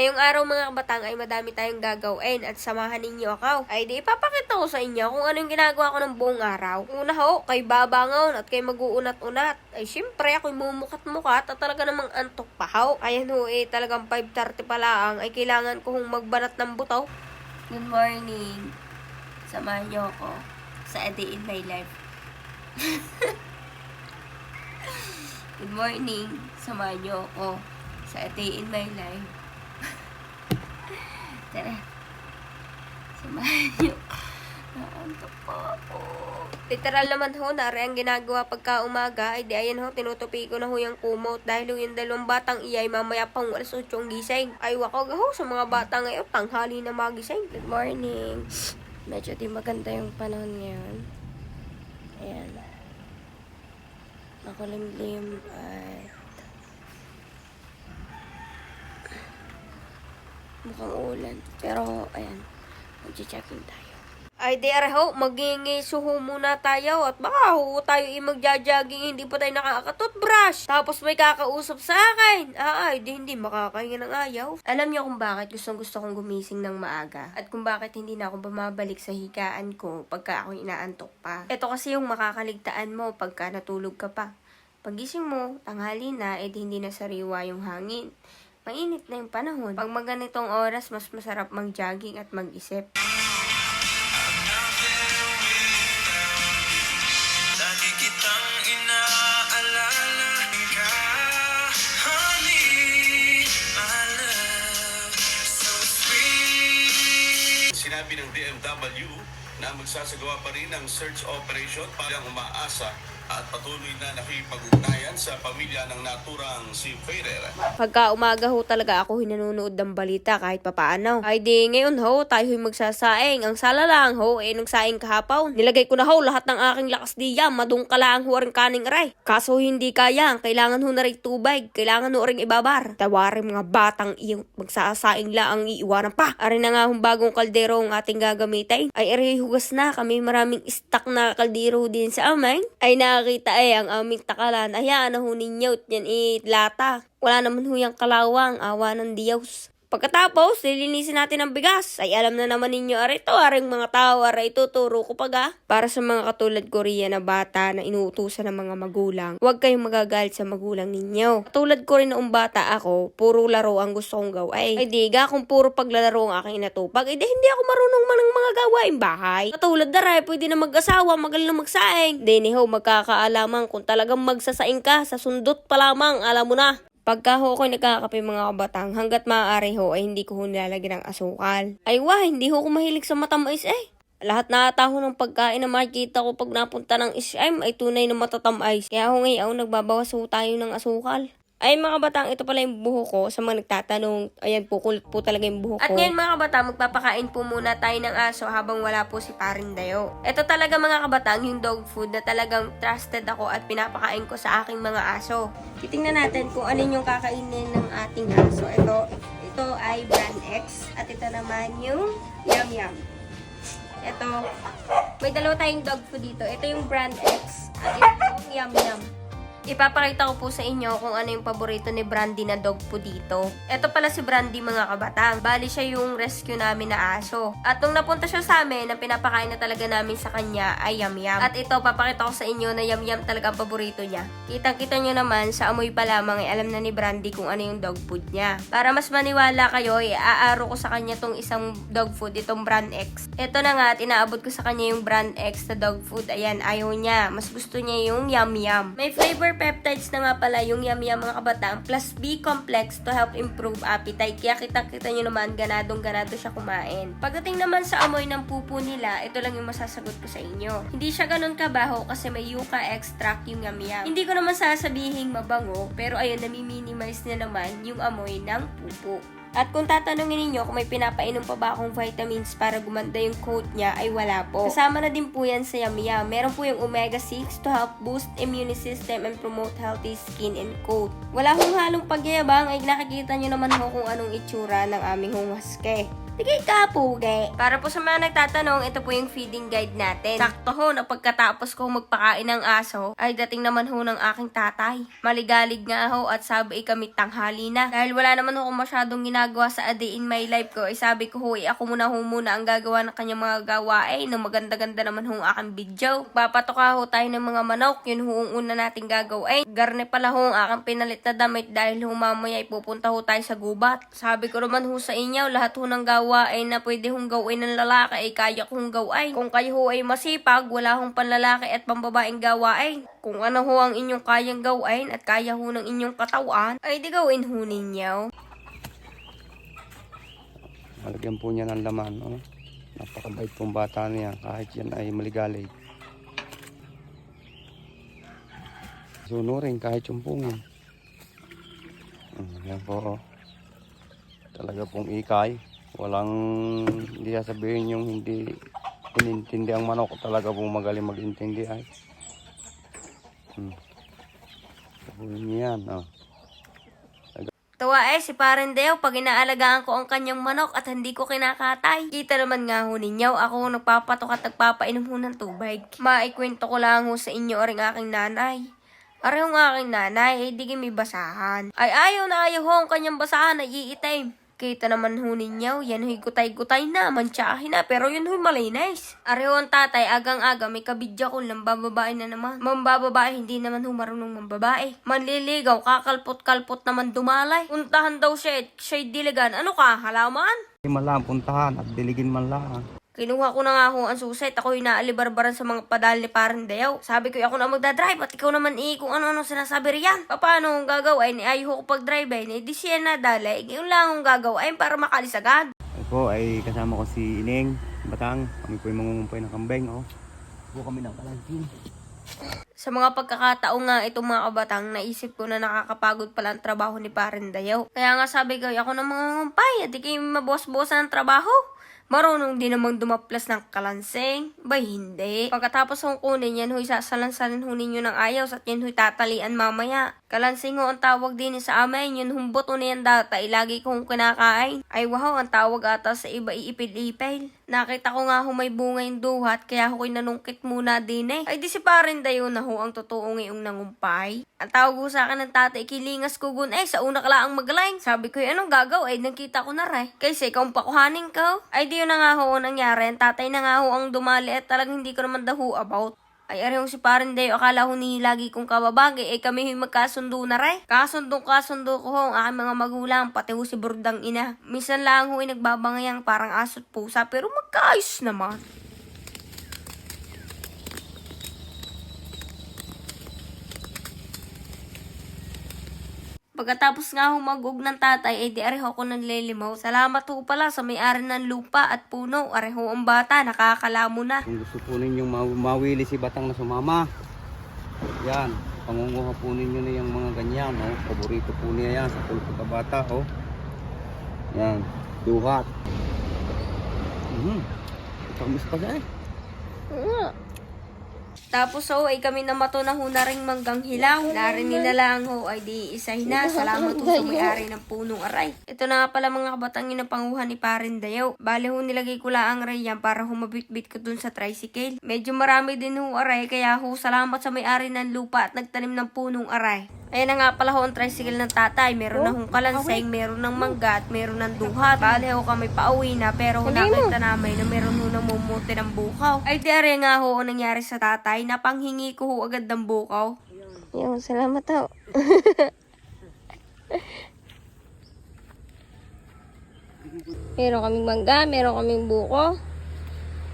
Ngayong araw mga kabatang ay madami tayong gagawin at samahan ninyo ako. Ay di ipapakita ko sa inyo kung ano yung ginagawa ko ng buong araw. Una ho, kay babangon at kay mag-uunat-unat. Ay syempre ako'y mumukat-mukat at talaga namang antok pa ho. Ayan ho talagang 5:30 pa lang ay kailangan ko magbanat ng buto. Good morning. Samahan niyo ako sa A Day in My Life. Good morning. Samahan niyo ako sa A Day in My Life. Tara. Samahan niyo. Naantok pa ako. Literal naman ho, nari ang ginagawa pagka umaga. Ay di ayan ho, tinutupi ko na ho yung kumot. Dahil yung dalawang batang iyay mamaya pang 8:00 ang gising. Ay wako ho, sa mga bata ngayon, tanghali na magising. Good morning. Medyo di maganda yung panahon ngayon. Ayan. Makulimlim at mukhang ulan. Pero, ayan. Mag-checking tayo. Ay, di areho. Mag-suho muna tayo. At baka ho tayo mag-jogging. Hindi pa tayo nakaka-toothbrush. Tapos may kakausap sa akin. Ay, hindi makakahinga ng ayaw. Alam niyo kung bakit gusto kong gumising ng maaga. At kung bakit hindi na ako bumabalik sa higaan ko pagka ako inaantok pa. Ito kasi yung makakaligtaan mo pagka natulog ka pa. Pagising mo, tanghali na, hindi na sariwa yung hangin. Mainit na yung panahon. Pag maganitong oras, mas masarap mag-jogging at mag-isip. Lagi kitang inaalala ka, honey, my love, so sweet. Sinabi ng DMW na magsasagawa pa rin ng search operation para umaasa at patuloy na nakipag-ugnayan sa pamilya ng naturang si Ferrer. Pagka umaga ho talaga ako nanonood ng balita kahit papaano. Ay di ngayon ho, tayo magsasaing. Ang sala lang ho, nung saing kahapon. Nilagay ko na ho lahat ng aking lakas diya. Madungka lang ho rin kaning aray. Kaso hindi kaya. Kailangan ho na rin tubig. Kailangan ho rin ibabar. Tawarin mga batang iyong magsasaing lang ang iiwanan pa. Ari na nga hong bagong kaldero ang ating gagamitin. Ay ari hugas na. Kami maraming stock na kaldero din sa amin. Ay nakita ang aming takalan. Ayan, ho ninyo. Yan lata. Wala naman ho yung kalawang. Awa ng Diyos. Pagkatapos, lilinisin natin ang bigas. Ay alam na naman ninyo, arito, aring mga tao, aray, tuturo ko pa Para sa mga katulad ko riyan na bata na inuutusan ng mga magulang, huwag kayong magagalit sa magulang ninyo. Katulad ko rin noong bata ako, puro laro ang gusto kong gawin. Ay diga, kung puro paglalaro ang aking inatupag, hindi ako marunong man ng mga gawain bahay. Katulad daray, pwede na mag-asawa, magaling na magsaing. Dini ho, magkakaalaman kung talagang magsasaing ka, sa sundot pa lamang, alam mo na. Pagka ho ako'y nagkakape mga kabatang, hanggat maaari ho ay hindi ko nilalagyan ng asukal. Ay hindi ho ako mahilig sa matamais Lahat na ata ho ng pagkain na makikita ko pag napunta ng SM ay tunay na matatamais. Kaya ho ngayon nagbabawas ho tayo ng asukal. Ay mga kabatang, ito pala yung buho ko. Sa mga nagtatanong, ayan po, kulit po talaga yung buho ko. At ngayon mga kabatang, magpapakain po muna tayo ng aso habang wala po si Paring Dayo. Ito talaga mga kabatang, yung dog food na talagang trusted ako at pinapakain ko sa aking mga aso. Titingnan natin kung alin yung kakainin ng ating aso. Ito ay Brand X at ito naman yung Yum Yum. Ito, may dalawa tayong dog food dito. Ito yung Brand X at ito yung Yum Yum. Ipapakita ko po sa inyo kung ano yung paborito ni Brandy na dog po dito. Ito pala si Brandy mga kabatang. Bali siya yung rescue namin na aso. At nung napunta siya sa amin, ang pinapakain na talaga namin sa kanya ay Yum Yum. At ito, papakita ko sa inyo na Yum Yum talaga ang paborito niya. Kitang-kita nyo naman, sa amoy pa lamang ay alam na ni Brandy kung ano yung dog food niya. Para mas maniwala kayo, iaaro ko sa kanya tong isang dog food, itong Brand X. Ito na nga, at inaabot ko sa kanya yung Brand X na dog food. Ayan, ayaw niya. Mas gusto niya yung Yum Yum. May flavor peptides na nga pala yung Yum Yum mga kabatang plus B complex to help improve appetite. Kaya kita nyo naman ganadong-ganado siya kumain. Pagdating naman sa amoy ng pupo nila, ito lang yung masasagot ko sa inyo. Hindi siya ganun kabaho kasi may yuca extract yung Yum Yum. Hindi ko naman sasabihin mabango, pero ayun, nami-minimize na naman yung amoy ng pupo. At kung tatanungin ninyo kung may pinapainom pa ba akong vitamins para gumanda yung coat niya, ay wala po. Kasama na din po yan sa Yum Yum. Meron po yung omega-6 to help boost immune system and promote healthy skin and coat. Wala hong halong pagyayabang, ay nakikita nyo naman ho kung anong itsura ng aming hong husky. Digay ka, puge. Para po sa mga nagtatanong, ito po yung feeding guide natin. Sakto ho na pagkatapos ko magpakain ng aso, ay dating naman ho ng aking tatay. Maligalig nga ho at sabi kami tanghali na. Dahil wala naman ho masyadong ginagawa sa a day in my life ko, ay sabi ko ho, ako muna ang gagawa ng kanyang mga gawain. Nang maganda-ganda naman ho ang aking video. Papatoka ho tayo ng mga manok, yun ho ang una nating gagawin. Garne pala ho ang aking pinalit na damit dahil ho mamaya ipupunta ho tayo sa gubat. Sabi ko naman ho sa inyo, lahat ho ng gawain na pwede hong gawin ng lalaki ay kaya kong gawin. Kung kayo ho ay masipag, wala hong panlalaki at pambabaeng gawain. Kung ano ho ang inyong kayang gawin at kaya ho ng inyong katawan, ay di gawin ho ninyo. Malagyan po niya ng laman. Oh. Napakabait pong bata niya kahit yan ay maligalig. Sunurin kahit yung pungin. Yan po. Oh. Talaga pong ikay. Walang, hindi sasabihin yung hindi inintindi ang manok. Talaga pong magaling mag-intindi ay. Sabihin niya yan. Oh. Tawa si Parendeo pag inaalagaan ko ang kanyang manok at hindi ko kinakatay. Kita naman nga ho ninyo, ako nagpapatok at nagpapainom ho ng tubig. Maikwento ko lang ho sa inyo o ring aking nanay. Arehong aking nanay, ay di may basahan. Ay ayaw na ayaw ho ang kanyang basahan ay iitim. Kita naman ho ninyo, yan ho'y gutay-gutay na, mantsahin na, pero yun ho'y malinis. Areho ang tatay, agang-aga, may kabidya ko lang, bababae na naman. Mambababae, hindi naman ho marunong mambabae. Manliligaw, kakalpot-kalpot naman dumalay. Puntahan daw siya'y diligan, ano ka, halaman? Hindi man lang puntahan at diligin man lang. Kinuha ko na nga ho ang suset. Ako yung naalibarbaran sa mga padal ni Parendeo. Sabi ko, ako na magdadrive at ikaw naman kung ano-ano sinasabi riyan. Paano kong gagawin? Ayaw ko pag-drive eh. Di siya nadalay. Yung lang kong gagawin para makalis agad. Ako ay kasama ko si Ining, Batang. Kami po yung mangungumpay ng kambing. Oh. Po kami ng kalangkin. Sa mga pagkakataong nga itong mga kabatang, naisip ko na nakakapagod pala ang trabaho ni Parendeo. Kaya nga sabi ko, ako na mangungumpay. At di kayo mabos-bosan ng trabaho. Marunong din namang dumaplas ng kalansing. Bay, hindi. Pagkatapos kong kunin yan, huy sasalansalan ho ninyo ng ayaw at yan huy tatalian mamaya. Kalansing ho ang tawag din sa amin, yun humbot ho na yan data, lagi kong kinakain. Ay wow, ang tawag ata sa iba iipil-ipil. Nakita ko nga ho may bunga yung duhat, kaya ako'y nanungkit muna din eh. Ay di si Parendeo na ho ang totoong ngayong nangumpay. Ang tawag ho sa akin ng tatay, kilingas ko gun sa una ka lang magaling. Sabi ko, anong gagawin? Nakita ko na re. Kasi ikaw ang pakuhanin ko. Ay di yun na nga ho nangyari. Ang tatay na nga ho ang dumali at talagang hindi ko naman daho about. Ay arehong si Parendeo, akala ho ni lagi kong kababagay, kami yung magkasundo na re. Kasundo ko ho ang aking mga magulang, pati ho si Burdang ina. Minsan lang ho ay nagbabangayang parang aso't pusa, pero magkaayos naman. Pagkatapos nga humagog ng tatay, di areho ko ng lilimaw. Salamat ho pala sa may-ari ng lupa at puno. Areho ang bata, nakakalamo na. Kung gusto po ninyong mawili si Batang na sumama, yan, pangunguha po ninyo na yung mga ganyan. Oh. Paborito po niya yan sa pagkabata. Oh. Yan, duhat. Itamis pa dyan. Tapos ay kami na mato na ho na ring manggang hilaw. Narinig na lang ho ay di isay na. Salamat ho sa may-ari ng punong aray. Ito na nga pala mga kabatang inapanguhan ni Parendeo. Bale ho nilagay ko lang ang aray yan para humabit-bit ko dun sa tricycle. Medyo marami din ho aray kaya ho salamat sa may-ari ng lupa at nagtanim ng punong aray. Ayan na nga pala ho ang tricycle ng tatay. Meron na hong kalanseng, meron ng mangga at meron ng duhat. Bale ho kami pauwi na pero nakita namin na meron ho namumuti ng bukaw. Ay dere nga ho ang nangyari sa tatay. Napanghingi ko ho agad ng bukaw. Yung salamat ho. Meron kaming mangga, meron kaming buko.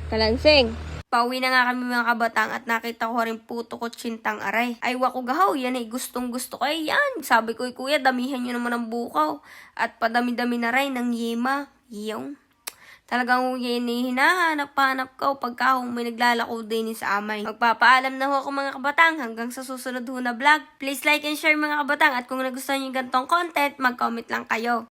Kalanseng. Pauwi na nga kami mga kabatang at nakita ko rin puto ko tsintang aray. Ay wako gahaw, yan ay gustong gusto ko yan. Sabi ko, kuya, damihan nyo naman ng bukaw. At padami-dami na rin ng yema. Yung. Talagang yan hinahanap-hanap ko pagka may naglalako din sa amay. Magpapaalam na ho ako mga kabatang hanggang sa susunod ho na vlog. Please like and share mga kabatang at kung nagustuhan nyo yung gantong content, mag-comment lang kayo.